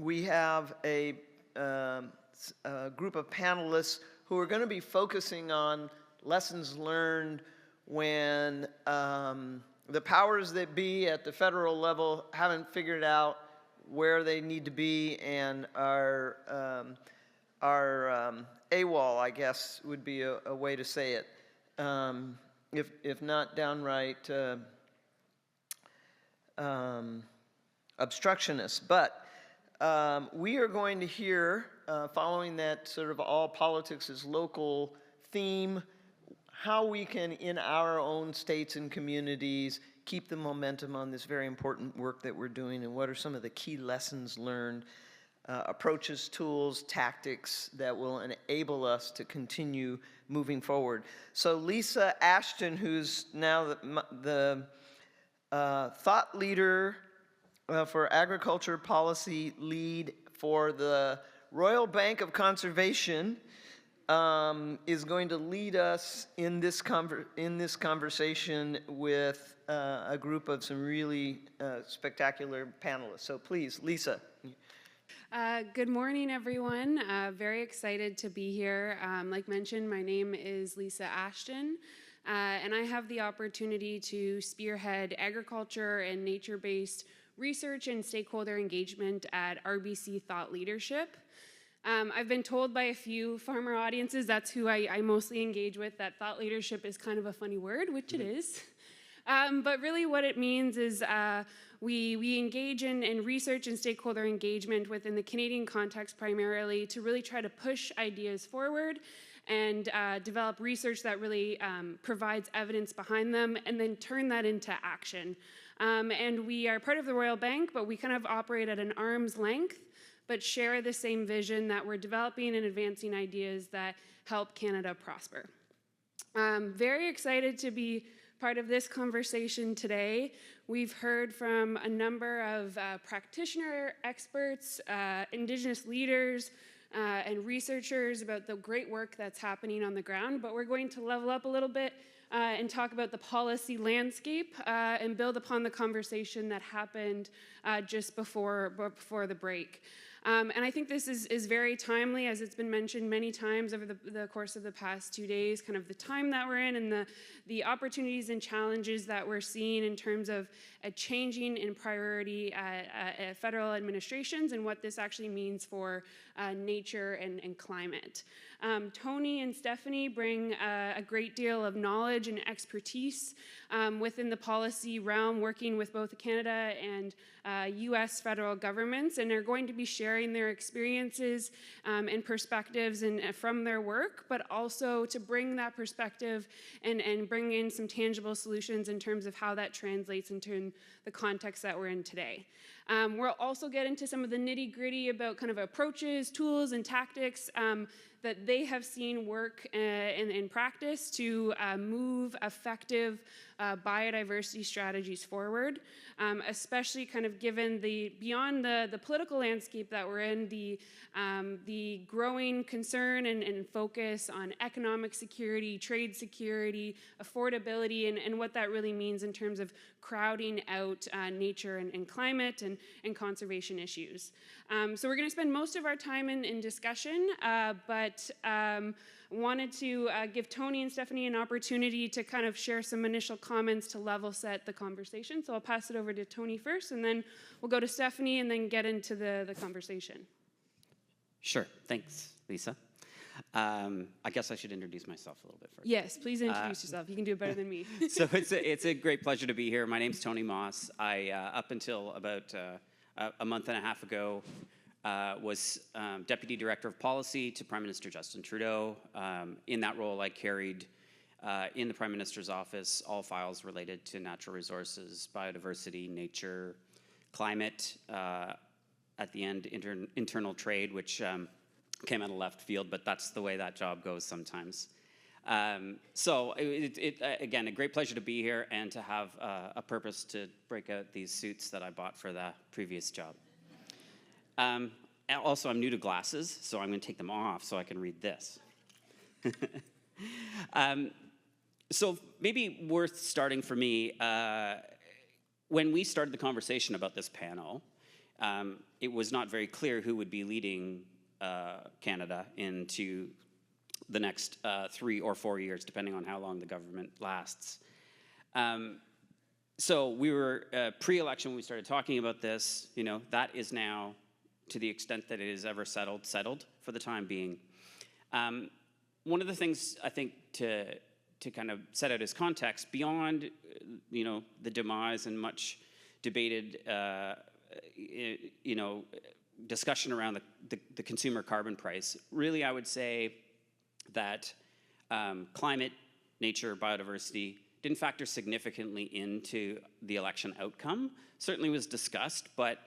we have a group of panelists who are going to be focusing on lessons learned when the powers that be at the federal level haven't figured out where they need to be and are AWOL, I guess, would be a way to say it, if not downright obstructionist. But we are going to hear, following that sort of all politics is local theme, how we can, in our own states and communities, keep the momentum on this very important work that we're doing, and what are some of the key lessons learned, approaches, tools, tactics that will enable us to continue moving forward. So Lisa Ashton, who's now the thought leader for agriculture policy lead for the Royal Bank of Conservation, is going to lead us in this conversation with a group of some really spectacular panelists. So please, Lisa. Good morning, everyone. Very excited to be here. Like mentioned, my name is Lisa Ashton, and I have the opportunity to spearhead agriculture and nature-based research and stakeholder engagement at RBC Thought Leadership. I've been told by a few farmer audiences, that's who I mostly engage with, that thought leadership is kind of a funny word, which it is. But really what it means is we engage in research and stakeholder engagement within the Canadian context primarily to really try to push ideas forward and develop research that really provides evidence behind them and then turn that into action. And we are part of the Royal Bank, but we kind of operate at an arm's length, but share the same vision that we're developing and advancing ideas that help Canada prosper. Very excited to be part of this conversation today. We've heard from a number of practitioner experts, Indigenous leaders, and researchers about the great work that's happening on the ground, but we're going to level up a little bit and talk about the policy landscape and build upon the conversation that happened just before the break. And I think this is very timely, as it's been mentioned many times over the course of the past 2 days, kind of the time that we're in and the opportunities and challenges that we're seeing in terms of a changing in priority at federal administrations and what this actually means for nature and climate. Tony and Stephanie bring a great deal of knowledge and expertise within the policy realm, working with both Canada and US federal governments, and are going to be sharing their experiences and perspectives from their work, but also to bring that perspective and bring in some tangible solutions in terms of how that translates into the context that we're in today. We'll also get into some of the nitty-gritty about kind of approaches, tools, and tactics that they have seen work in practice to move effective biodiversity strategies forward, especially kind of given beyond the political landscape that we're in, the growing concern and focus on economic security, trade security, affordability, and what that really means in terms of crowding out nature and climate and conservation issues. So we're going to spend most of our time in discussion, but wanted to give Tony and Stephanie an opportunity to kind of share some initial comments to level set the conversation. So I'll pass it over to Tony first, and then we'll go to Stephanie and then get into the conversation. Sure. Thanks, Lisa. I guess I should introduce myself a little bit first. Yes, please introduce yourself. You can do it better than me. So it's a great pleasure to be here. My name's Tony Maas. I, up until about a month and a half ago, was Deputy Director of Policy to Prime Minister Justin Trudeau. In that role, I carried in the Prime Minister's office all files related to natural resources, biodiversity, nature, climate, at the end, internal trade, which came out of left field, but that's the way that job goes sometimes. So again, a great pleasure to be here and to have a purpose to break out these suits that I bought for the previous job. Also, I'm new to glasses, so I'm going to take them off so I can read this. So maybe worth starting for me, when we started the conversation about this panel, it was not very clear who would be leading Canada into the next 3 or 4 years, depending on how long the government lasts. So we were pre-election when we started talking about this. You know, that is now, to the extent that it is ever settled for the time being. One of the things I think to kind of set out as context, beyond you know, the demise and much debated you know, discussion around the consumer carbon price, really I would say that climate, nature, biodiversity didn't factor significantly into the election outcome. Certainly was discussed, but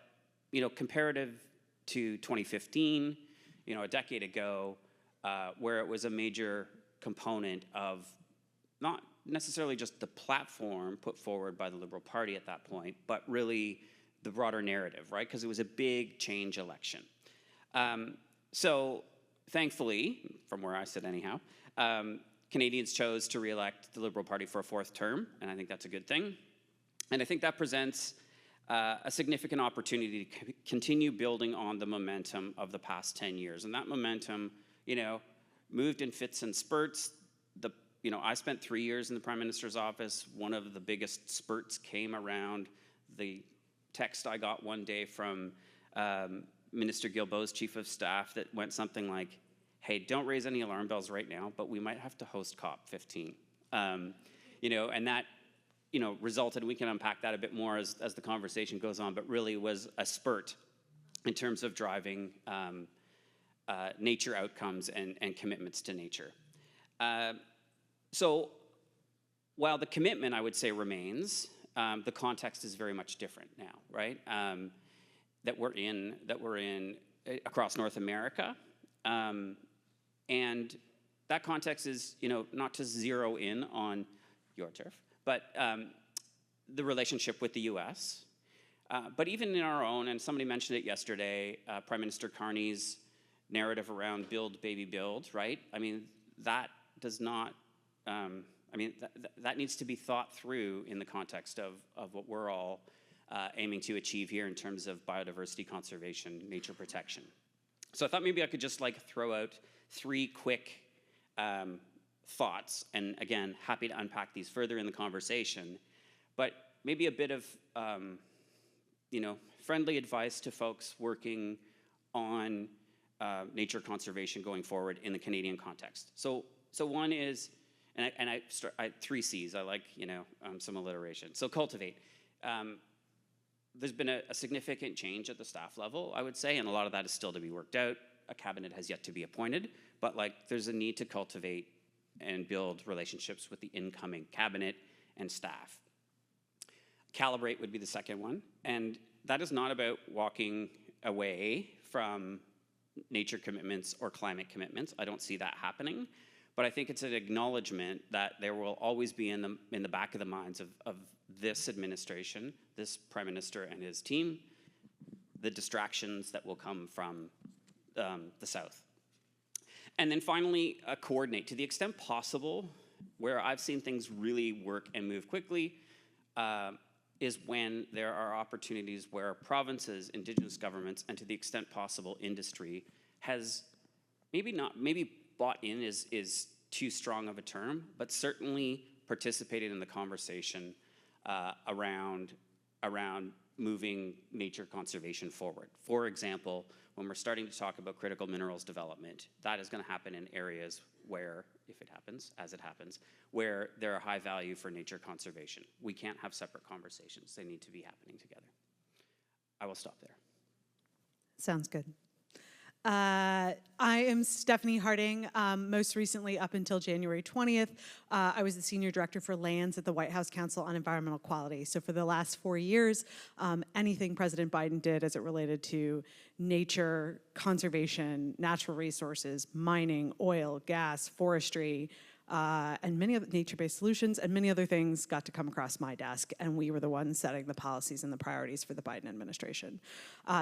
you know, comparative to 2015, you know, a decade ago, where it was a major component of not necessarily just the platform put forward by the Liberal Party at that point, but really the broader narrative, right? Because it was a big change election. So thankfully, from where I sit anyhow, Canadians chose to re-elect the Liberal Party for a 4th term, and I think that's a good thing. And I think that presents a significant opportunity to continue building on the momentum of the past 10 years. And that momentum, you know, moved in fits and spurts. You know, I spent 3 years in the Prime Minister's office. One of the biggest spurts came around the text I got one day from Minister Guilbeault's Chief of Staff that went something like, hey, don't raise any alarm bells right now, but we might have to host COP15. You know, and that, you know, resulted, we can unpack that a bit more as the conversation goes on, but really was a spurt in terms of driving nature outcomes and commitments to nature. So while the commitment, I would say, remains, the context is very much different now, right? That we're in across North America. And that context is, you know, not to zero in on your turf, but the relationship with the US. But even in our own, and somebody mentioned it yesterday, Prime Minister Carney's narrative around build, baby, build, right? I mean, that does not, that needs to be thought through in the context of what we're all aiming to achieve here in terms of biodiversity conservation, nature protection. So I thought maybe I could just like throw out 3 quick thoughts, and again, happy to unpack these further in the conversation, but maybe a bit of, you know, friendly advice to folks working on nature conservation going forward in the Canadian context. So one is, and I 3 C's, I like, you know, some alliteration. So cultivate. There's been a significant change at the staff level, I would say, and a lot of that is still to be worked out. A cabinet has yet to be appointed, but like there's a need to cultivate and build relationships with the incoming cabinet and staff. Calibrate would be the second one, and that is not about walking away from nature commitments or climate commitments. I don't see that happening, but I think it's an acknowledgement that there will always be in the back of the minds of this administration, this Prime Minister and his team, the distractions that will come from the South. And then finally, coordinate. To the extent possible, where I've seen things really work and move quickly, is when there are opportunities where provinces, Indigenous governments, and to the extent possible, industry has maybe bought in is too strong of a term, but certainly participated in the conversation around moving nature conservation forward. For example, when we're starting to talk about critical minerals development, that is going to happen in areas where, if it happens, as it happens, where there are high value for nature conservation. We can't have separate conversations. They need to be happening together. I will stop there. Sounds good. I am Stephenne Harding. Most recently, up until January 20th, I was the Senior Director for Lands at the White House Council on Environmental Quality. So for the last 4 years, anything President Biden did as it related to nature, conservation, natural resources, mining, oil, gas, forestry, and many other nature-based solutions and many other things got to come across my desk, and we were the ones setting the policies and the priorities for the Biden administration.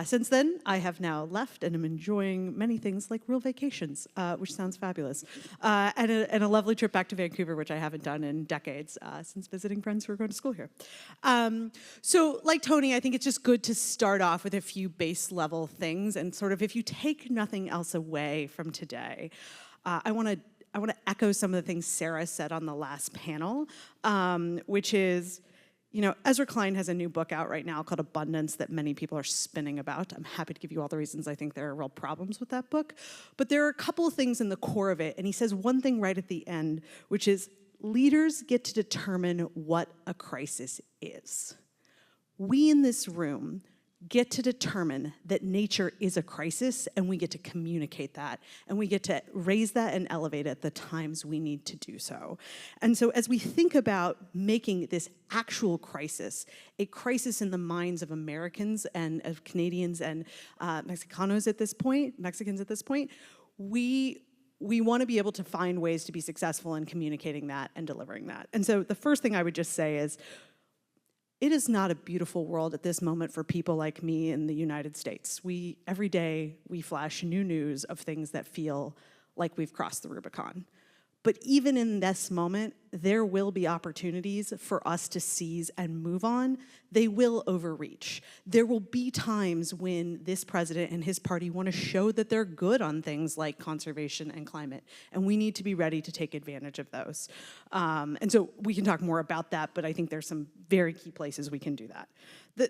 Since then, I have now left and am enjoying many things like real vacations, which sounds fabulous, and a lovely trip back to Vancouver, which I haven't done in decades since visiting friends who are going to school here. So like Tony, I think it's just good to start off with a few base level things, and sort of if you take nothing else away from today, I want to echo some of the things Sarah said on the last panel, which is, you know, Ezra Klein has a new book out right now called Abundance that many people are spinning about. I'm happy to give you all the reasons I think there are real problems with that book. But there are a couple of things in the core of it, and he says one thing right at the end, which is leaders get to determine what a crisis is. We in this room get to determine that nature is a crisis, and we get to communicate that, and we get to raise that and elevate it at the times we need to do so. And so as we think about making this actual crisis, a crisis in the minds of Americans and of Canadians and Mexicans at this point, we want to be able to find ways to be successful in communicating that and delivering that. And so the first thing I would just say is, it is not a beautiful world at this moment for people like me in the United States. Every day we flash new news of things that feel like we've crossed the Rubicon. But even in this moment, there will be opportunities for us to seize and move on. They will overreach. There will be times when this president and his party want to show that they're good on things like conservation and climate, and we need to be ready to take advantage of those. And so we can talk more about that, but I think there's some very key places we can do that.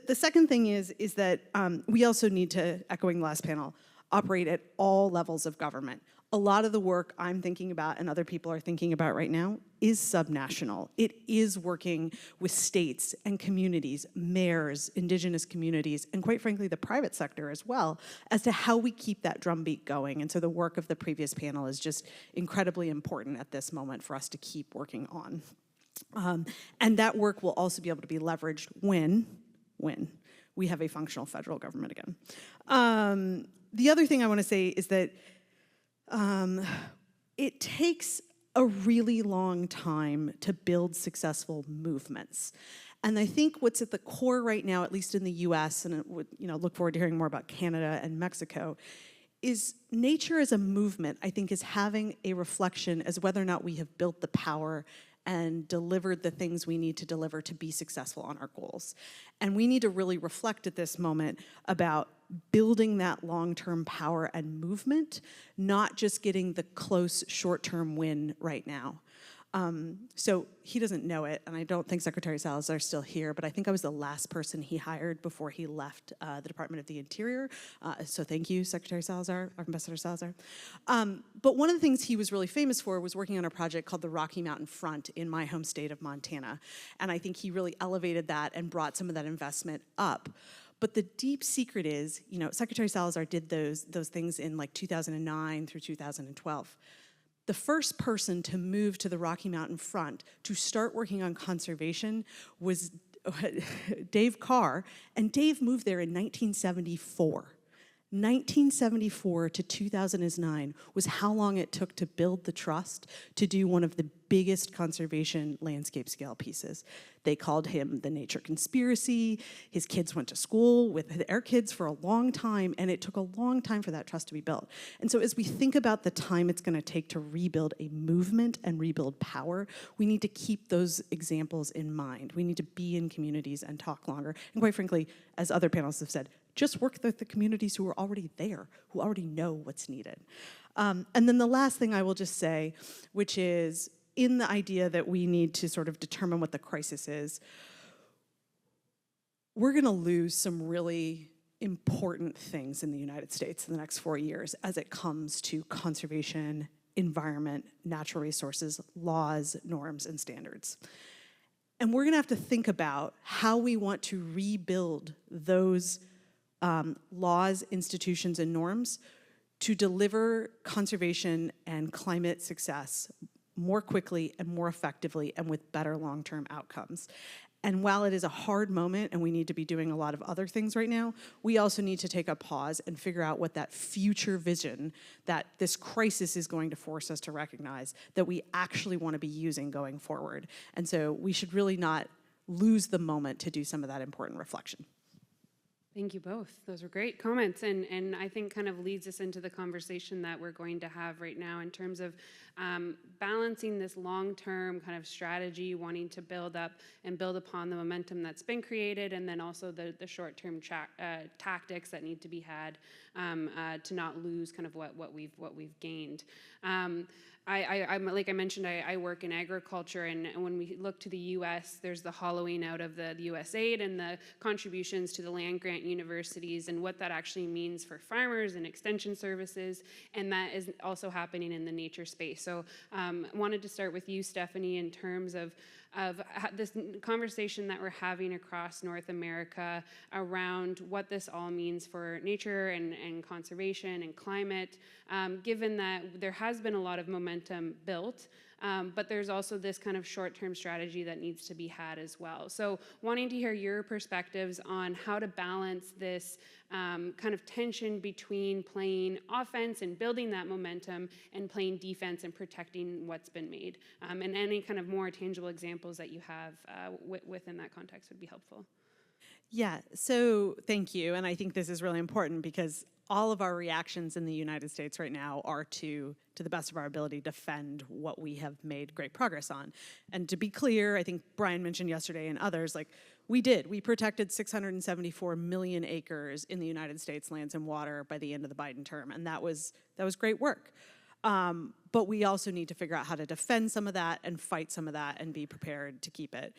The second thing is that we also need to, echoing the last panel, operate at all levels of government. A lot of the work I'm thinking about and other people are thinking about right now is subnational. It is working with states and communities, mayors, indigenous communities, and quite frankly, the private sector as well, as to how we keep that drumbeat going. And so the work of the previous panel is just incredibly important at this moment for us to keep working on. And that work will also be able to be leveraged when we have a functional federal government again. The other thing I want to say is that it takes a really long time to build successful movements. And I think what's at the core right now, at least in the US, and it would, look forward to hearing more about Canada and Mexico, is nature as a movement, I think, is having a reflection as whether or not we have built the power and delivered the things we need to deliver to be successful on our goals. And we need to really reflect at this moment about building that long-term power and movement, not just getting the close short-term win right now. So he doesn't know it, and I don't think Secretary Salazar is still here, but I think I was the last person he hired before he left the Department of the Interior. So thank you, Secretary Salazar, Ambassador Salazar. But one of the things he was really famous for was working on a project called the Rocky Mountain Front in my home state of Montana. And I think he really elevated that and brought some of that investment up. But the deep secret is, Secretary Salazar did those things in like 2009 through 2012. The first person to move to the Rocky Mountain Front to start working on conservation was Dave Carr, and Dave moved there in 1974. 1974 to 2009 was how long it took to build the trust to do one of the biggest conservation landscape scale pieces. They called him the Nature Conspiracy. His kids went to school with their kids for a long time, and it took a long time for that trust to be built. And so as we think about the time it's going to take to rebuild a movement and rebuild power, we need to keep those examples in mind. We need to be in communities and talk longer. And quite frankly, as other panelists have said, just work with the communities who are already there, who already know what's needed. And then the last thing I will just say, which is in the idea that we need to sort of determine what the crisis is, we're going to lose some really important things in the United States in the next 4 years as it comes to conservation, environment, natural resources, laws, norms, and standards. And we're going to have to think about how we want to rebuild those laws, institutions, and norms to deliver conservation and climate success more quickly and more effectively and with better long-term outcomes. And while it is a hard moment and we need to be doing a lot of other things right now, we also need to take a pause and figure out what that future vision that this crisis is going to force us to recognize that we actually want to be using going forward. And so we should really not lose the moment to do some of that important reflection. Thank you both. Those were great comments, and I think kind of leads us into the conversation that we're going to have right now in terms of balancing this long-term kind of strategy, wanting to build up and build upon the momentum that's been created, and then also the short-term tactics that need to be had to not lose kind of what we've gained. I'm like I mentioned, I work in agriculture, and when we look to the U.S., there's the hollowing out of the U.S. aid and the contributions to the land-grant universities and what that actually means for farmers and extension services, and that is also happening in the nature space. So wanted to start with you, Stephanie, in terms of this conversation that we're having across North America around what this all means for nature and conservation and climate, given that there has been a lot of momentum built, but there's also this kind of short-term strategy that needs to be had as well. So wanting to hear your perspectives on how to balance this kind of tension between playing offense and building that momentum and playing defense and protecting what's been made. And any kind of more tangible examples that you have within that context would be helpful. Yeah, so thank you. And I think this is really important because all of our reactions in the United States right now are to the best of our ability, defend what we have made great progress on. And to be clear, I think Brian mentioned yesterday and others, like we protected 674 million acres in the United States, lands and water, by the end of the Biden term. And that was great work. But we also need to figure out how to defend some of that and fight some of that and be prepared to keep it.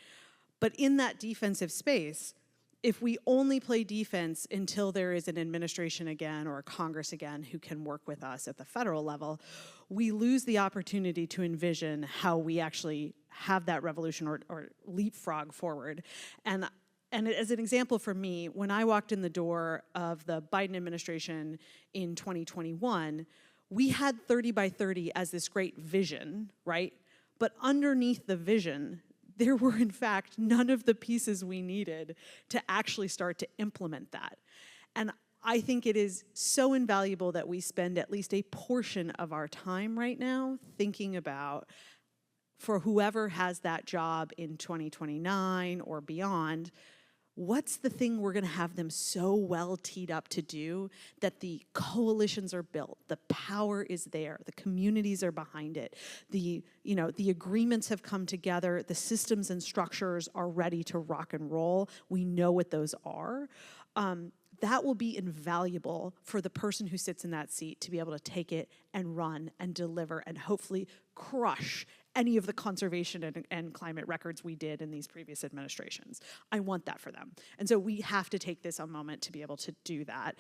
But in that defensive space, if we only play defense until there is an administration again or a Congress again who can work with us at the federal level, we lose the opportunity to envision how we actually have that revolution or leapfrog forward. And as an example for me, when I walked in the door of the Biden administration in 2021, we had 30 by 30 as this great vision, right? But underneath the vision, there were, in fact, none of the pieces we needed to actually start to implement that. And I think it is so invaluable that we spend at least a portion of our time right now thinking about, for whoever has that job in 2029 or beyond, what's the thing we're going to have them so well teed up to do that the coalitions are built, the power is there, the communities are behind it, the agreements have come together, the systems and structures are ready to rock and roll. We know what those are. That will be invaluable for the person who sits in that seat to be able to take it and run and deliver and hopefully crush any of the conservation and climate records we did in these previous administrations. I want that for them. And so we have to take this a moment to be able to do that.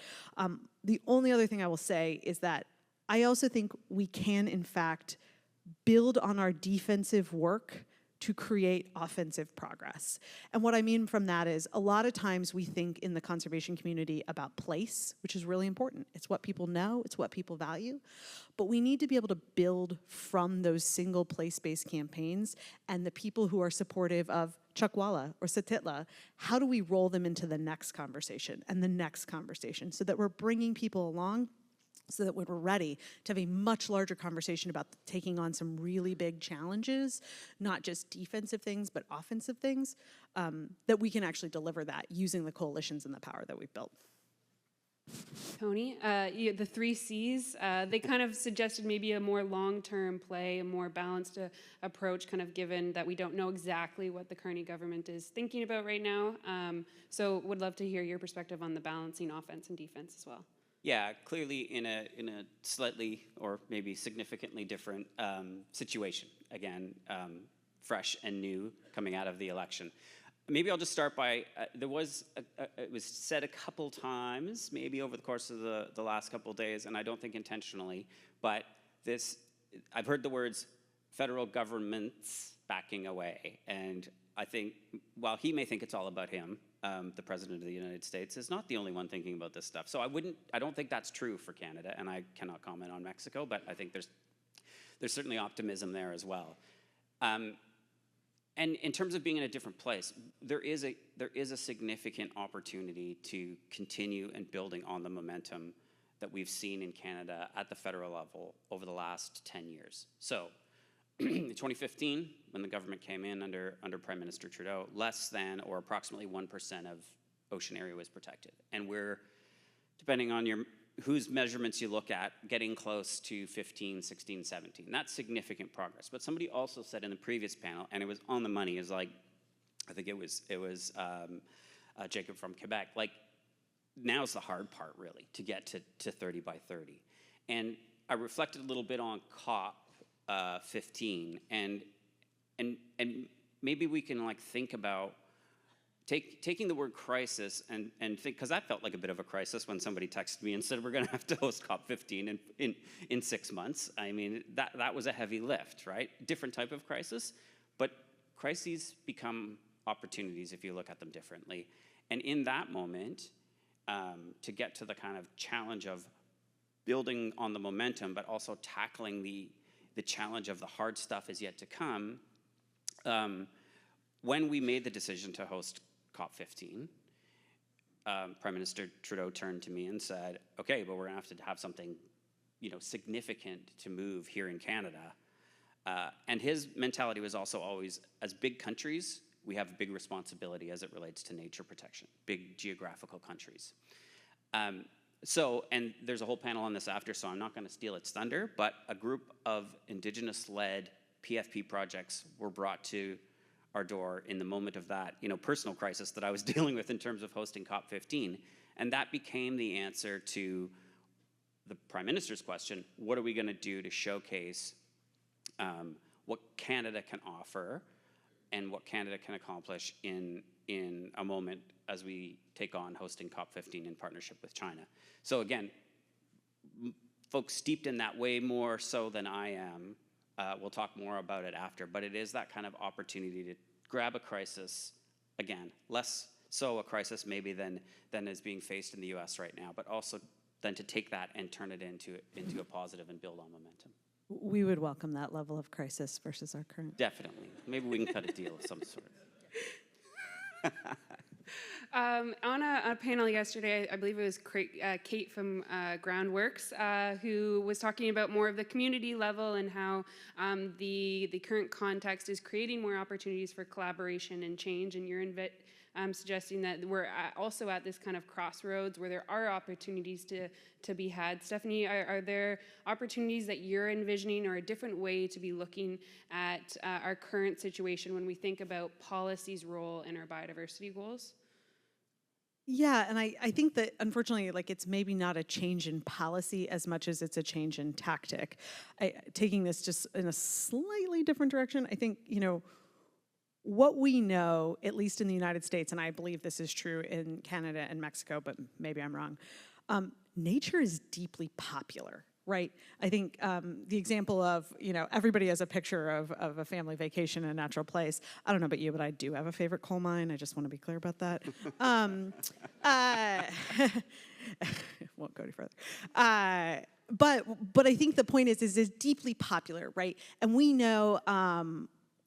The only other thing I will say is that I also think we can, in fact, build on our defensive work to create offensive progress. And what I mean from that is a lot of times we think in the conservation community about place, which is really important. It's what people know, it's what people value. But we need to be able to build from those single place-based campaigns and the people who are supportive of Chuckwalla or Satitla, how do we roll them into the next conversation and the next conversation so that we're bringing people along, so that when we're ready to have a much larger conversation about taking on some really big challenges, not just defensive things, but offensive things, that we can actually deliver that using the coalitions and the power that we've built. Tony, the 3 C's, they kind of suggested maybe a more long-term play, a more balanced approach, kind of given that we don't know exactly what the Carney government is thinking about right now. So would love to hear your perspective on the balancing offense and defense as well. Yeah, clearly in a slightly or maybe significantly different situation. Again, fresh and new coming out of the election. Maybe I'll just start by, it was said a couple times, maybe over the course of the last couple of days, and I don't think intentionally, but I've heard the words federal government's backing away, and I think while he may think it's all about him, the President of the United States is not the only one thinking about this stuff. So I don't think that's true for Canada, and I cannot comment on Mexico, but I think there's certainly optimism there as well. And in terms of being in a different place, there is a significant opportunity to continue and building on the momentum that we've seen in Canada at the federal level over the last 10 years. So in 2015, when the government came in under Prime Minister Trudeau, less than or approximately 1% of ocean area was protected. And we're, depending on whose measurements you look at, getting close to 15, 16, 17. That's significant progress. But somebody also said in the previous panel, and it was on the money, is like, I think it was Jacob from Quebec, like, now's the hard part, really, to get to 30 by 30. And I reflected a little bit on COP 15, and maybe we can like think about taking the word crisis and think, because that felt like a bit of a crisis when somebody texted me and said we're going to have to host COP 15 in 6 months. I mean, that was a heavy lift, right? Different type of crisis, but crises become opportunities if you look at them differently. And in that moment, to get to the kind of challenge of building on the momentum, but also tackling the challenge of the hard stuff is yet to come, when we made the decision to host COP 15, Prime Minister Trudeau turned to me and said, okay, but we're gonna have to have something, significant to move here in Canada. And his mentality was also always, as big countries, we have a big responsibility as it relates to nature protection, big geographical countries. And there's a whole panel on this after, so I'm not gonna steal its thunder, but a group of Indigenous-led PFP projects were brought to our door in the moment of that, personal crisis that I was dealing with in terms of hosting COP 15. And that became the answer to the Prime Minister's question, what are we gonna do to showcase what Canada can offer and what Canada can accomplish in a moment as we take on hosting COP 15 in partnership with China. So again, folks steeped in that way more so than I am. We'll talk more about it after, but it is that kind of opportunity to grab a crisis, again, less so a crisis maybe than is being faced in the US right now, but also then to take that and turn it into a positive and build on momentum. We would welcome that level of crisis versus our current. Definitely. Maybe we can cut a deal of some sort. On a panel yesterday, I believe it was Kate from Groundworks, who was talking about more of the community level and how the current context is creating more opportunities for collaboration and change. And you're suggesting that we're also at this kind of crossroads where there are opportunities to be had. Stephanie, are there opportunities that you're envisioning or a different way to be looking at our current situation when we think about policy's role in our biodiversity goals? Yeah, and I think that unfortunately, like, it's maybe not a change in policy as much as it's a change in tactic. Taking this just in a slightly different direction, I think, what we know, at least in the United States, and I believe this is true in Canada and Mexico, but maybe I'm wrong, nature is deeply popular, right? I think the example of, everybody has a picture of a family vacation in a natural place. I don't know about you, but I do have a favorite coal mine. I just want to be clear about that. Won't go any further. But I think the point is it's deeply popular, right? And we know,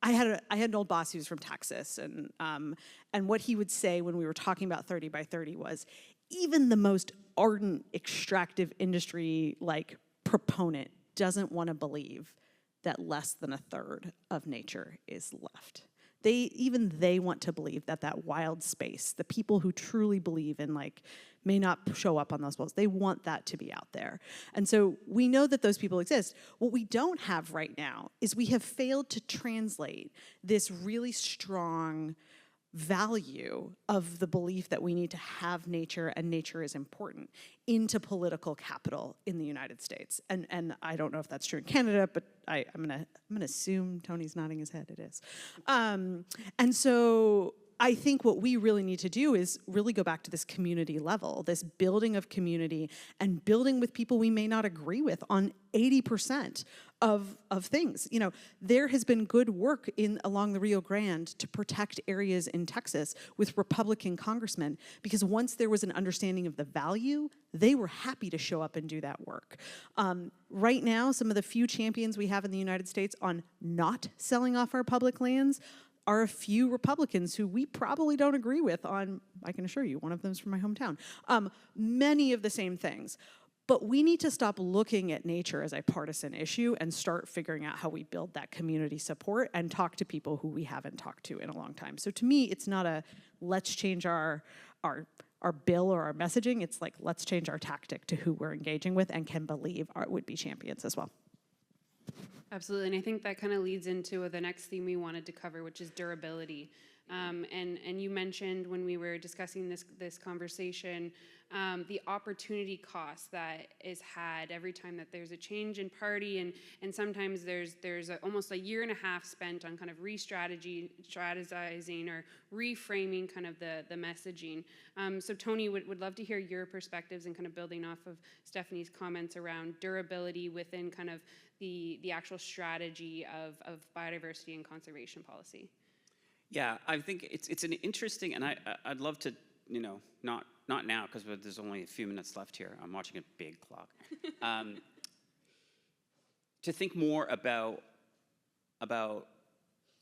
I had an old boss who was from Texas, and what he would say when we were talking about 30 by 30 was, even the most ardent extractive industry proponent doesn't want to believe that less than a third of nature is left. Even they want to believe that wild space, the people who truly believe in may not show up on those walls, they want that to be out there. And so we know that those people exist. What we don't have right now is we have failed to translate this really strong value of the belief that we need to have nature and nature is important into political capital in the United States. And I don't know if that's true in Canada, but I'm gonna assume Tony's nodding his head, it is. And so I think what we really need to do is really go back to this community level, this building of community and building with people we may not agree with on 80% of things. There has been good work along the Rio Grande to protect areas in Texas with Republican congressmen, because once there was an understanding of the value, they were happy to show up and do that work. Right now, some of the few champions we have in the United States on not selling off our public lands are a few Republicans who we probably don't agree with on, I can assure you, one of them's from my hometown, many of the same things. But we need to stop looking at nature as a partisan issue and start figuring out how we build that community support and talk to people who we haven't talked to in a long time. So to me, it's not a let's change our bill or our messaging. It's like let's change our tactic to who we're engaging with and can believe our would-be champions as well. Absolutely, and I think that kind of leads into the next theme we wanted to cover, which is durability. And you mentioned when we were discussing this conversation, the opportunity cost that is had every time that there's a change in party, and sometimes there's almost a year and a half spent on kind of strategizing or reframing kind of the messaging. So Tony, would love to hear your perspectives and kind of building off of Stephanie's comments around durability within kind of the actual strategy of biodiversity and conservation policy. Yeah, I think it's an interesting, and I'd love to, not now because there's only a few minutes left here. I'm watching a big clock. To think more about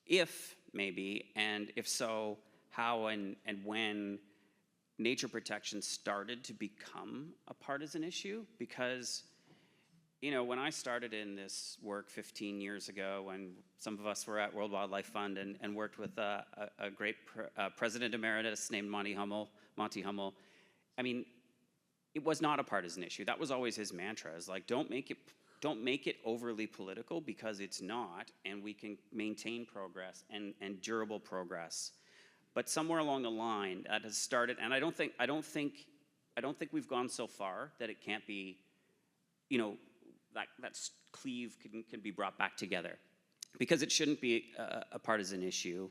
if maybe, and if so, how and when nature protection started to become a partisan issue, because when I started in this work 15 years ago, when some of us were at World Wildlife Fund and worked with a great president emeritus named Monty Hummel, I mean, it was not a partisan issue. That was always his mantra, is like, don't make it overly political, because it's not, and we can maintain progress and durable progress. But somewhere along the line, that has started, and I don't think we've gone so far that it can't be, that cleave can be brought back together, because it shouldn't be a partisan issue.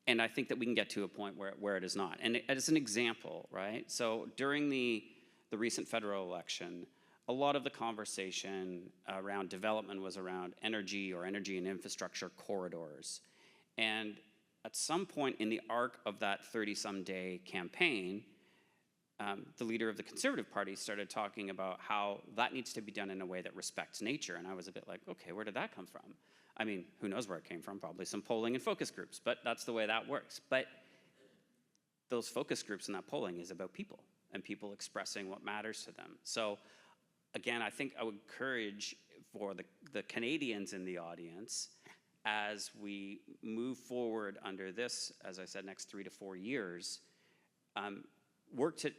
And I think that we can get to a point where it is not. And as an example, right? So during the recent federal election, a lot of the conversation around development was around energy and infrastructure corridors. And at some point in the arc of that 30-some day campaign, the leader of the Conservative Party started talking about how that needs to be done in a way that respects nature. And I was a bit like, okay, where did that come from? I mean, who knows where it came from? Probably some polling and focus groups, but that's the way that works. But those focus groups and that polling is about people and people expressing what matters to them. So again, I think I would encourage for the Canadians in the audience, as we move forward under this, as I said, next 3 to 4 years, work to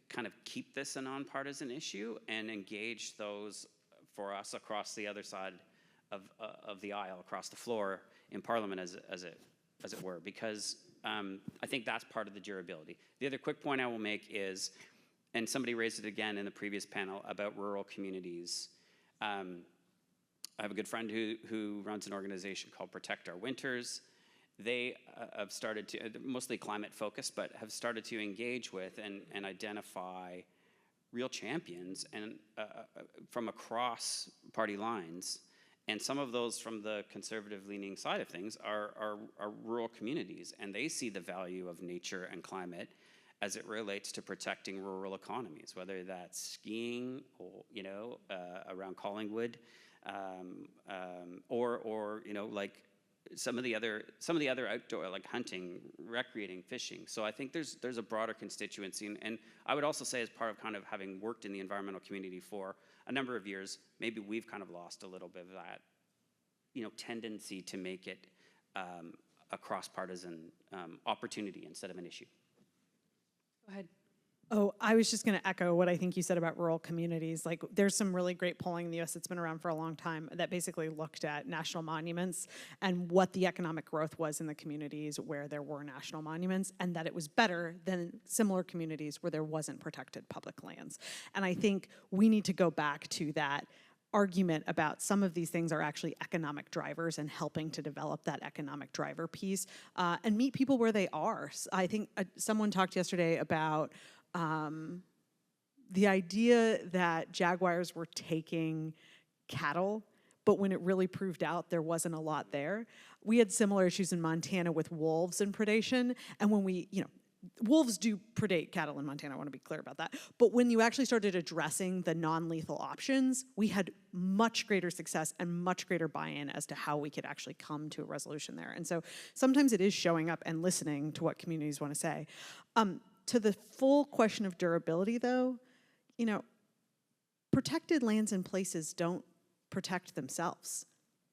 kind of keep this a nonpartisan issue and engage those for us across the other side of the aisle, across the floor in Parliament, as it were, because I think that's part of the durability. The other quick point I will make is, and somebody raised it again in the previous panel about rural communities. I have a good friend who runs an organization called Protect Our Winters. They have started to, mostly climate focused, but have started to engage with and identify real champions and from across party lines. And some of those from the conservative leaning side of things are rural communities, and they see the value of nature and climate as it relates to protecting rural economies, whether that's skiing or, around Collingwood, or like some of the other outdoor, like hunting, recreating, fishing. So I think there's a broader constituency, and I would also say, as part of kind of having worked in the environmental community for a number of years, maybe we've kind of lost a little bit of that, tendency to make it a cross-partisan opportunity instead of an issue. Go ahead. Oh, I was just going to echo what I think you said about rural communities. Like, there's some really great polling in the U.S. that's been around for a long time that basically looked at national monuments and what the economic growth was in the communities where there were national monuments, and that it was better than similar communities where there wasn't protected public lands. And I think we need to go back to that argument about some of these things are actually economic drivers and helping to develop that economic driver piece and meet people where they are. I think someone talked yesterday about the idea that jaguars were taking cattle, but when it really proved out there wasn't a lot there. We had similar issues in Montana with wolves and predation, and when we, wolves do predate cattle in Montana, I want to be clear about that. But when you actually started addressing the non-lethal options, we had much greater success and much greater buy-in as to how we could actually come to a resolution there. And so sometimes it is showing up and listening to what communities want to say. To the full question of durability, though, you know, protected lands and places don't protect themselves.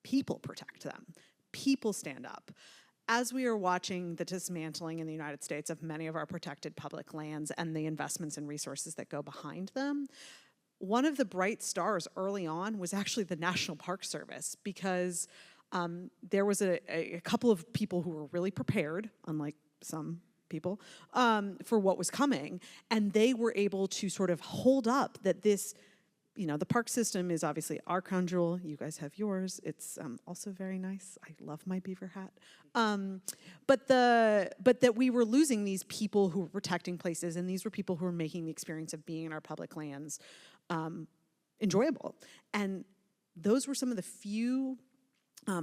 People protect them. People stand up. As we are watching the dismantling in the United States of many of our protected public lands and the investments and resources that go behind them, one of the bright stars early on was actually the National Park Service, because there was a couple of people who were really prepared, unlike some people, for what was coming, and they were able to sort of hold up that this, you know, the park system is obviously our crown jewel. You guys have yours. It's also very nice. I love my beaver hat. But that we were losing these people who were protecting places, and these were people who were making the experience of being in our public lands enjoyable. And those were some of the few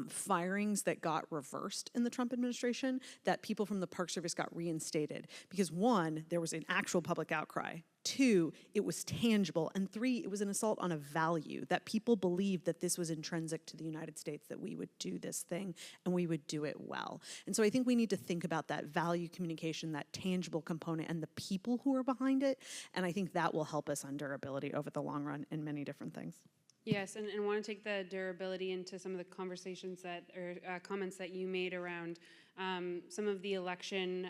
firings that got reversed in the Trump administration, that people from the Park Service got reinstated. Because 1, there was an actual public outcry. 2, it was tangible. And 3, it was an assault on a value, that people believed that this was intrinsic to the United States, that we would do this thing and we would do it well. And so I think we need to think about that value communication, that tangible component, and the people who are behind it. And I think that will help us on durability over the long run in many different things. Yes, and want to take the durability into some of the conversations that, or comments that you made around some of the election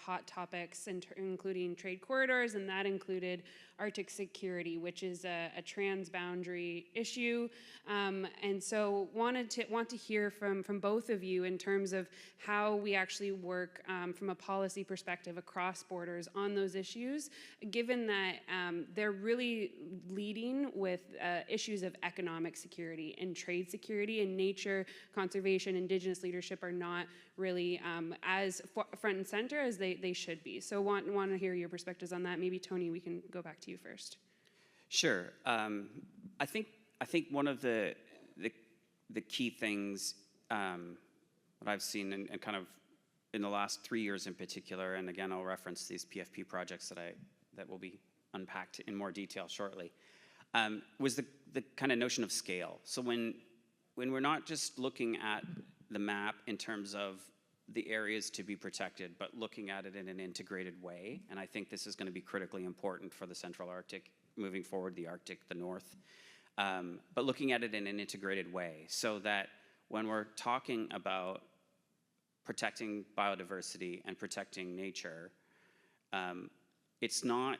hot topics, including trade corridors, and that included Arctic security, which is a transboundary issue. And so want to hear from both of you in terms of how we actually work from a policy perspective across borders on those issues, given that they're really leading with issues of economic security and trade security, and nature, conservation, indigenous leadership are not really as front and center as they should be. So want to hear your perspectives on that. Maybe Tony, we can go back to you first. Sure. I think one of the key things that I've seen and kind of in the last 3 years in particular, and again I'll reference these PFP projects that will be unpacked in more detail shortly, was the kind of notion of scale. So when we're not just looking at the map in terms of the areas to be protected, but looking at it in an integrated way, and I think this is going to be critically important for the Central Arctic moving forward, the Arctic, the North, but looking at it in an integrated way, so that when we're talking about protecting biodiversity and protecting nature, it's not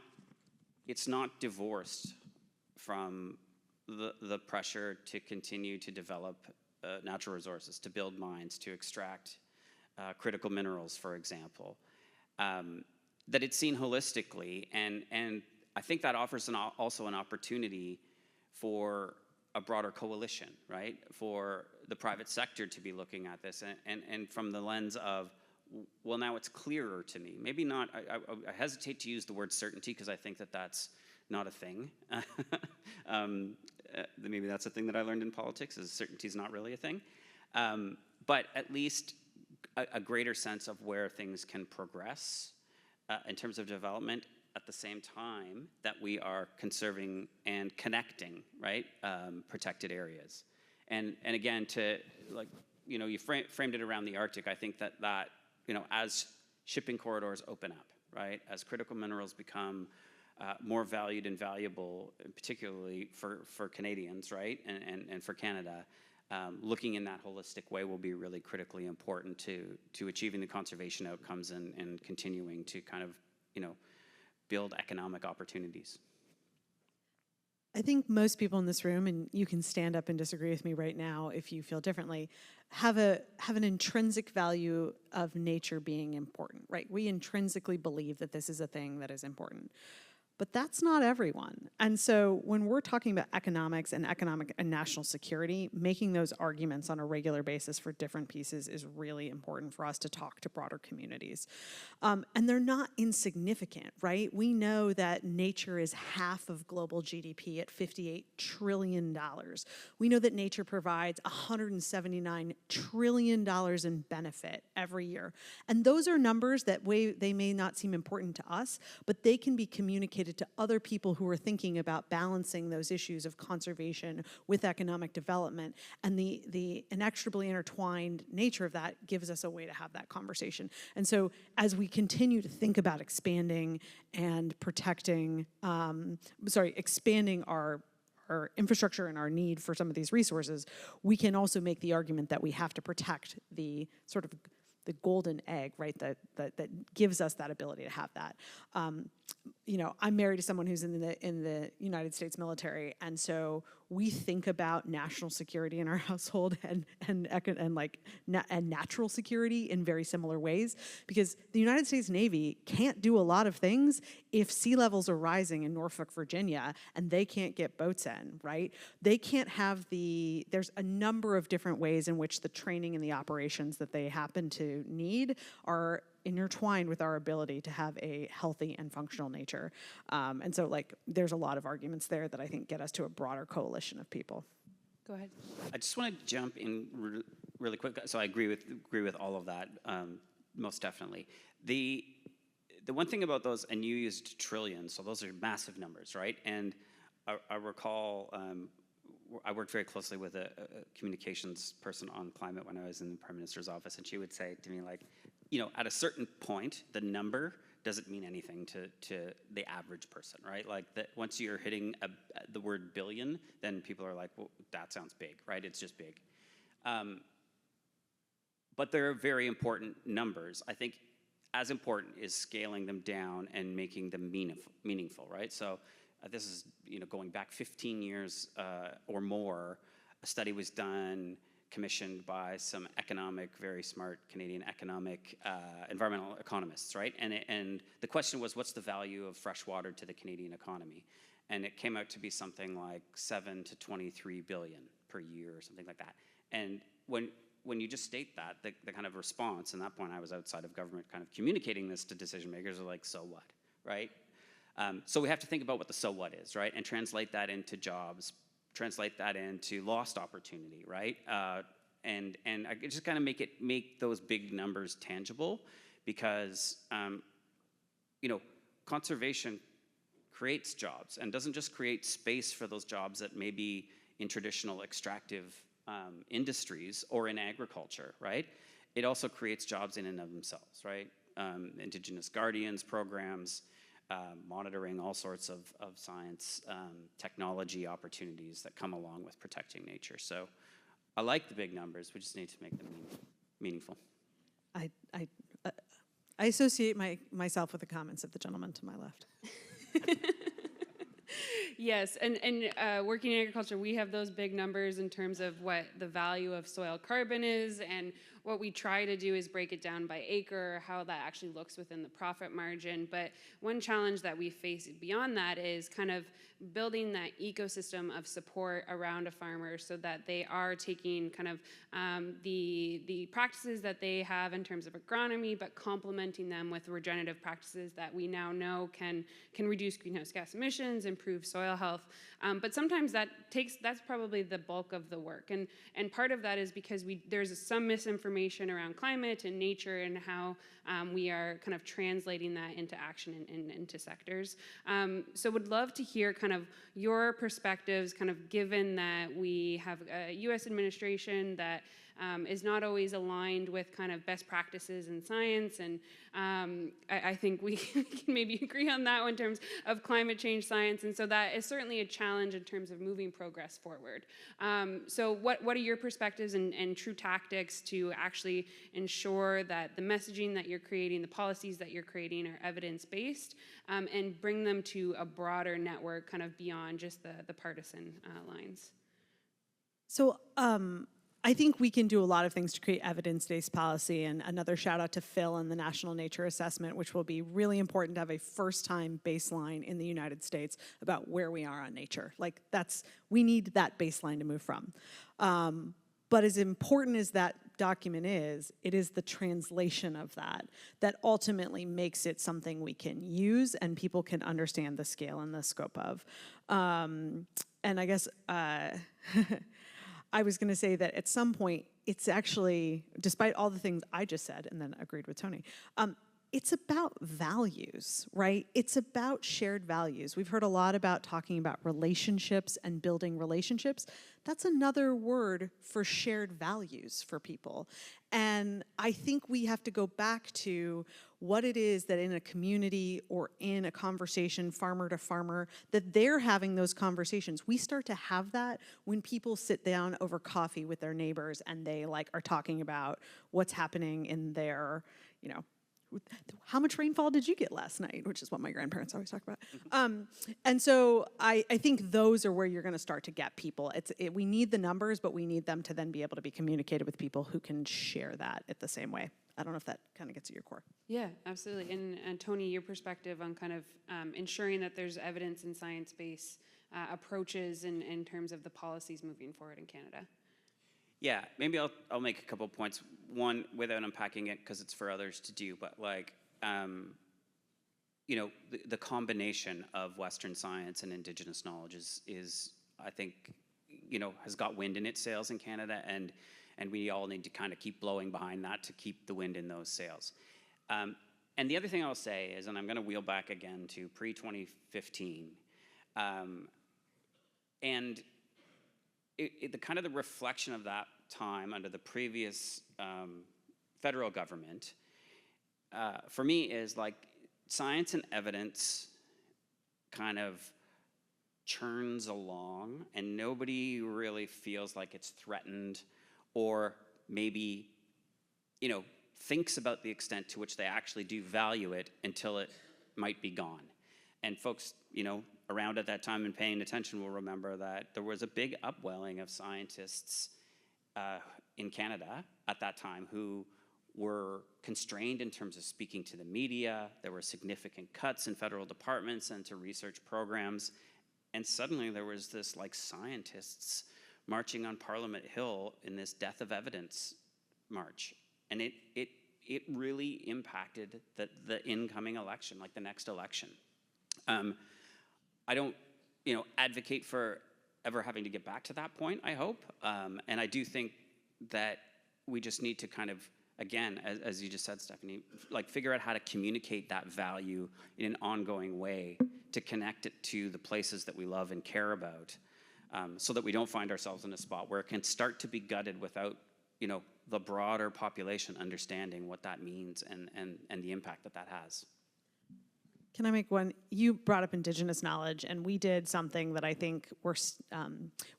divorced from the pressure to continue to develop natural resources, to build mines, to extract critical minerals, for example. That it's seen holistically, and I think that offers also an opportunity for a broader coalition, right? For the private sector to be looking at this, and from the lens of, well, now it's clearer to me. Maybe not, I hesitate to use the word certainty, because I think that's not a thing. Maybe that's a thing that I learned in politics, is certainty is not really a thing. But at least a greater sense of where things can progress in terms of development, at the same time that we are conserving and connecting, right, protected areas. And again, you framed it around the Arctic. I think that as shipping corridors open up, right, as critical minerals become more valued and valuable, particularly for Canadians, right, and for Canada, looking in that holistic way will be really critically important to achieving the conservation outcomes and continuing to kind of, build economic opportunities. I think most people in this room, and you can stand up and disagree with me right now if you feel differently, have an intrinsic value of nature being important, right? We intrinsically believe that this is a thing that is important. but that's not everyone. And so when we're talking about economics and economic and national security, making those arguments on a regular basis for different pieces is really important for us to talk to broader communities. And they're not insignificant, right? We know that nature is half of global GDP at $58 trillion. We know that nature provides $179 trillion in benefit every year. And those are numbers that they may not seem important to us, but they can be communicated to other people who are thinking about balancing those issues of conservation with economic development. And the inextricably intertwined nature of that gives us a way to have that conversation. And so as we continue to think about expanding and protecting, expanding our infrastructure and our need for some of these resources, we can also make the argument that we have to protect the sort of the golden egg, right, that gives us that ability to have that. You know, I'm married to someone who's in the United States military, and so we think about national security in our household and natural security in very similar ways, because the United States Navy can't do a lot of things if sea levels are rising in Norfolk, Virginia, and they can't get boats in, right? They can't have there's a number of different ways in which the training and the operations that they happen to need are intertwined with our ability to have a healthy and functional nature. And so there's a lot of arguments there that I think get us to a broader coalition of people. Go ahead. I just want to jump in really quick. So I agree with all of that, most definitely. The one thing about those, and you used trillions, so those are massive numbers, right? And I recall I worked very closely with a communications person on climate when I was in the Prime Minister's office, and she would say to me, like, you know, at a certain point, the number doesn't mean anything to the average person, right? Like, once you're hitting the word billion, then people are like, well, that sounds big, right? It's just big. But they're very important numbers. I think as important is scaling them down and making them meaningful, right? So this is, you know, going back 15 years or more. A study was done, commissioned by some very smart Canadian environmental economists, right? And the question was, what's the value of fresh water to the Canadian economy? And it came out to be something like 7 to 23 billion per year or something like that. And when you just state that, the kind of response, and at that point I was outside of government kind of communicating this to decision makers, are like, so what, right? So we have to think about what the so what is, right? And translate that into jobs, translate that into lost opportunity, right? And I just kind of make those big numbers tangible, because you know, conservation creates jobs and doesn't just create space for those jobs that may be in traditional extractive industries or in agriculture, right? It also creates jobs in and of themselves, right? Indigenous guardians programs, monitoring all sorts of science, technology opportunities that come along with protecting nature. So I like the big numbers, we just need to make them meaningful. I associate myself with the comments of the gentleman to my left. Yes, and working in agriculture, we have those big numbers in terms of what the value of soil carbon is, and what we try to do is break it down by acre, how that actually looks within the profit margin. But one challenge that we face beyond that is kind of building that ecosystem of support around a farmer, so that they are taking kind of the practices that they have in terms of agronomy, but complementing them with regenerative practices that we now know can reduce greenhouse gas emissions, improve soil health. But sometimes that's probably the bulk of the work. And part of that is because there's some misinformation around climate and nature, and how we are kind of translating that into action and into sectors. So would love to hear kind of your perspectives, kind of given that we have a U.S. administration that is not always aligned with kind of best practices in science, and I think we can maybe agree on that one in terms of climate change science, and so that is certainly a challenge in terms of moving progress forward. So what are your perspectives and true tactics to actually ensure that the messaging that you're creating, the policies that you're creating, are evidence-based, and bring them to a broader network kind of beyond just the partisan lines? So I think we can do a lot of things to create evidence-based policy, and another shout out to Phil and the National Nature Assessment, which will be really important to have a first-time baseline in the United States about where we are on nature. Like we need that baseline to move from. But as important as that document is, it is the translation of that ultimately makes it something we can use and people can understand the scale and the scope of. And I guess I was going to say that at some point, it's actually, despite all the things I just said and then agreed with Tony, it's about values, right? It's about shared values. We've heard a lot about talking about relationships and building relationships. That's another word for shared values for people. And I think we have to go back to what it is that in a community or in a conversation, farmer to farmer, that they're having those conversations. We start to have that when people sit down over coffee with their neighbors and they are talking about what's happening in their, how much rainfall did you get last night? Which is what my grandparents always talk about. And so I think those are where you're going to start to get people. We need the numbers, but we need them to then be able to be communicated with people who can share that at the same way. I don't know if that kind of gets at your core. Yeah, absolutely. And Tony, your perspective on kind of ensuring that there's evidence and science-based approaches in terms of the policies moving forward in Canada. Yeah, maybe I'll make a couple points. One, without unpacking it, because it's for others to do, but the combination of Western science and Indigenous knowledge is I think, has got wind in its sails in Canada, and we all need to kind of keep blowing behind that to keep the wind in those sails. And the other thing I'll say is, and I'm going to wheel back again to pre-2015, and the kind of the reflection of that time under the previous federal government, for me, is science and evidence kind of churns along, and nobody really feels like it's threatened, or maybe, thinks about the extent to which they actually do value it until it might be gone. And folks, around at that time and paying attention will remember that there was a big upwelling of scientists in Canada at that time who were constrained in terms of speaking to the media. There were significant cuts in federal departments and to research programs. And suddenly there was this scientists marching on Parliament Hill in this death of evidence march. And it really impacted the incoming election, the next election. I don't, advocate for ever having to get back to that point, I hope. And I do think that we just need to kind of, again, as you just said, Stephanie, figure out how to communicate that value in an ongoing way to connect it to the places that we love and care about, so that we don't find ourselves in a spot where it can start to be gutted without, the broader population understanding what that means and the impact that has. Can I make one? You brought up Indigenous knowledge, and we did something that I think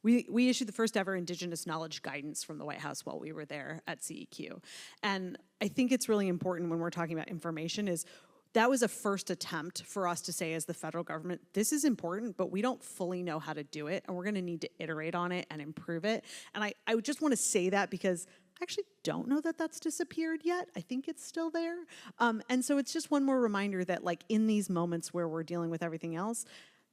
we issued the first ever Indigenous knowledge guidance from the White House while we were there at CEQ. And I think it's really important when we're talking about information is that was a first attempt for us to say as the federal government, this is important, but we don't fully know how to do it, and we're going to need to iterate on it and improve it. And I would just want to say that because I actually don't know that that's disappeared yet. I think it's still there. And so it's just one more reminder that in these moments where we're dealing with everything else,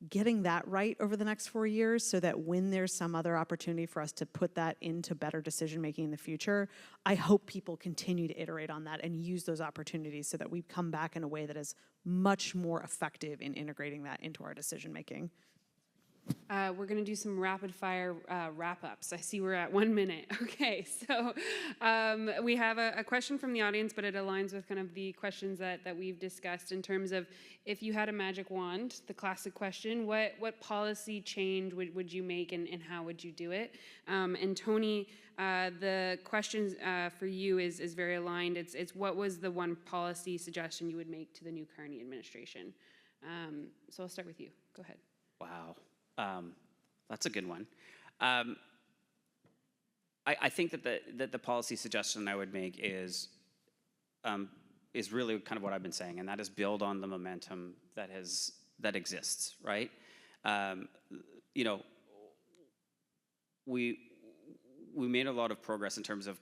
getting that right over the next 4 years so that when there's some other opportunity for us to put that into better decision making in the future, I hope people continue to iterate on that and use those opportunities so that we come back in a way that is much more effective in integrating that into our decision making. We're going to do some rapid fire wrap-ups. I see we're at 1 minute. Okay, so we have a question from the audience, but it aligns with kind of the questions that we've discussed in terms of if you had a magic wand, the classic question, what policy change would you make and how would you do it? And Tony, the question for you is very aligned. It's what was the one policy suggestion you would make to the new Carney administration? So I'll start with you. Go ahead. Wow. That's a good one. I think that the policy suggestion I would make is really kind of what I've been saying, and that is build on the momentum that exists, right? We we made a lot of progress in terms of,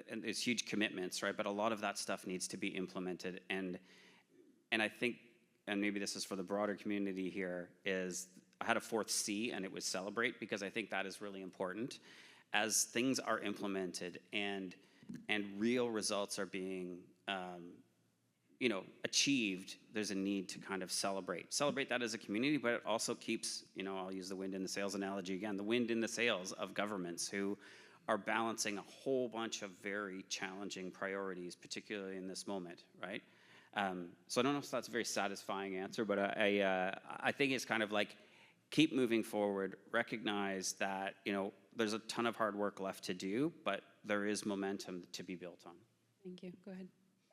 and there's huge commitments, right? But a lot of that stuff needs to be implemented. And I think, and maybe this is for the broader community here, is I had a fourth C, and it was celebrate, because I think that is really important. As things are implemented and real results are being achieved, there's a need to kind of celebrate that as a community, but it also keeps, I'll use the wind in the sails analogy again, the wind in the sails of governments who are balancing a whole bunch of very challenging priorities, particularly in this moment, right? So I don't know if that's a very satisfying answer, but I think it's kind of like, keep moving forward, recognize that, there's a ton of hard work left to do, but there is momentum to be built on. Thank you. Go ahead.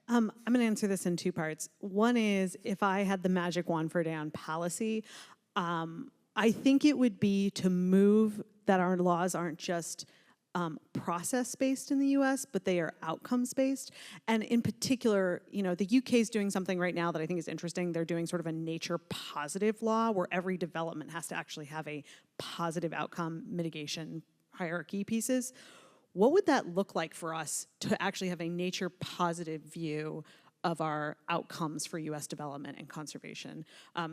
I'm going to answer this in two parts. One is, if I had the magic wand for down policy, I think it would be to move that our laws aren't just process-based in the US, but they are outcomes-based. And in particular, the UK is doing something right now that I think is interesting. They're doing sort of a nature positive law where every development has to actually have a positive outcome mitigation hierarchy pieces. What would that look like for us to actually have a nature positive view of our outcomes for US development and conservation?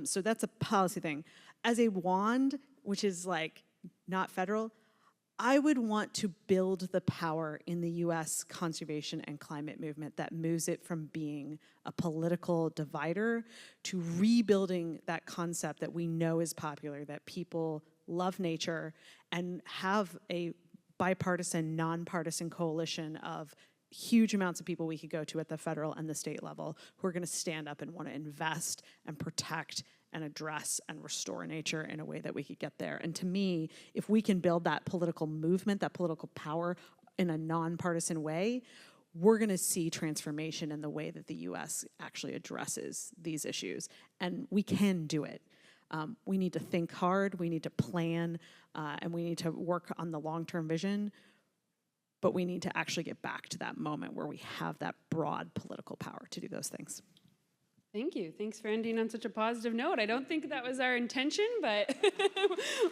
So that's a policy thing. As a wand, which is like not federal, I would want to build the power in the US conservation and climate movement that moves it from being a political divider to rebuilding that concept that we know is popular, that people love nature and have a bipartisan, nonpartisan coalition of huge amounts of people we could go to at the federal and the state level who are going to stand up and want to invest and protect and address and restore nature in a way that we could get there. And to me, if we can build that political movement, that political power in a nonpartisan way, we're going to see transformation in the way that the US actually addresses these issues. And we can do it. We need to think hard, we need to plan, and we need to work on the long-term vision, but we need to actually get back to that moment where we have that broad political power to do those things. Thank you. Thanks for ending on such a positive note. I don't think that was our intention, but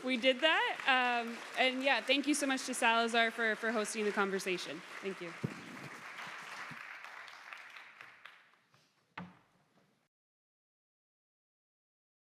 we did that. And yeah, thank you so much to Salazar for hosting the conversation. Thank you.